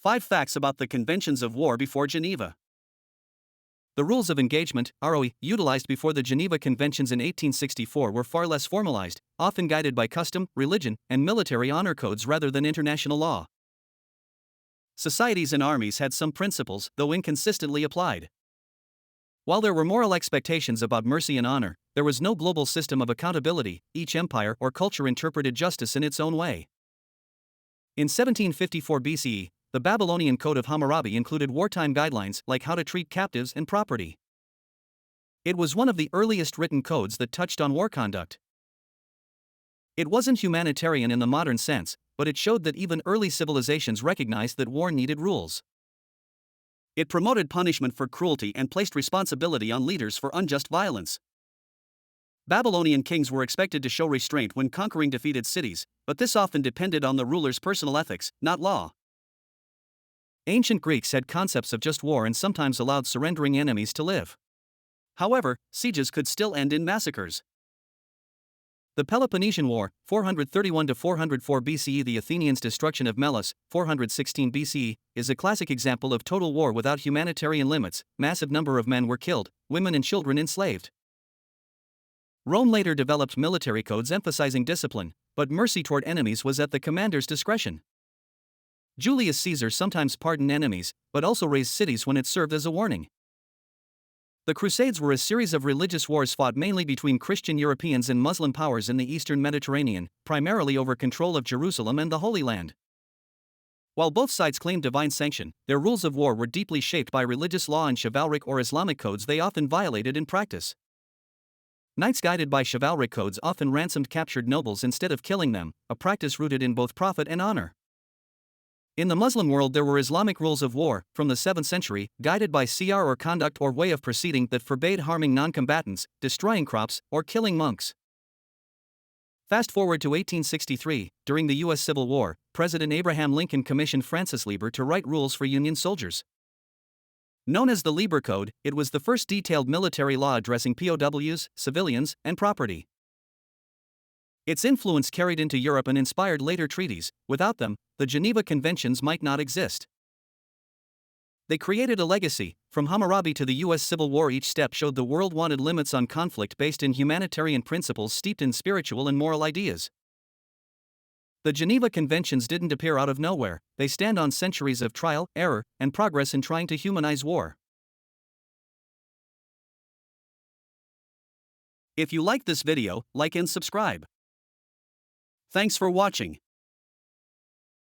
5 Facts about the Conventions of War before Geneva. The rules of engagement, ROE, utilized before the Geneva Conventions in 1864 were far less formalized, often guided by custom, religion, and military honor codes rather than international law. Societies and armies had some principles, though inconsistently applied. While there were moral expectations about mercy and honor, there was no global system of accountability. Each empire or culture interpreted justice in its own way. In 1754 BCE, the Babylonian Code of Hammurabi included wartime guidelines like how to treat captives and property. It was one of the earliest written codes that touched on war conduct. It wasn't humanitarian in the modern sense, but it showed that even early civilizations recognized that war needed rules. It promoted punishment for cruelty and placed responsibility on leaders for unjust violence. Babylonian kings were expected to show restraint when conquering defeated cities, but this often depended on the ruler's personal ethics, not law. Ancient Greeks had concepts of just war and sometimes allowed surrendering enemies to live. However, sieges could still end in massacres. The Peloponnesian War, 431–404 BCE. The Athenians' destruction of Melos, 416 BCE, is a classic example of total war without humanitarian limits. Massive number of men were killed, women and children enslaved. Rome later developed military codes emphasizing discipline, but mercy toward enemies was at the commander's discretion. Julius Caesar sometimes pardoned enemies, but also razed cities when it served as a warning. The Crusades were a series of religious wars fought mainly between Christian Europeans and Muslim powers in the eastern Mediterranean, primarily over control of Jerusalem and the Holy Land. While both sides claimed divine sanction, their rules of war were deeply shaped by religious law and chivalric or Islamic codes they often violated in practice. Knights guided by chivalric codes often ransomed captured nobles instead of killing them, a practice rooted in both profit and honor. In the Muslim world there were Islamic rules of war, from the 7th century, guided by siyar or conduct or way of proceeding that forbade harming noncombatants, destroying crops, or killing monks. Fast forward to 1863, during the U.S. Civil War, President Abraham Lincoln commissioned Francis Lieber to write rules for Union soldiers. Known as the Lieber Code, it was the first detailed military law addressing POWs, civilians, and property. Its influence carried into Europe and inspired later treaties. Without them, the Geneva Conventions might not exist. They created a legacy. From Hammurabi to the U.S. Civil War, each step showed the world wanted limits on conflict based in humanitarian principles steeped in spiritual and moral ideas. The Geneva Conventions didn't appear out of nowhere. They stand on centuries of trial, error, and progress in trying to humanize war. If you like this video, like and subscribe. Thanks for watching.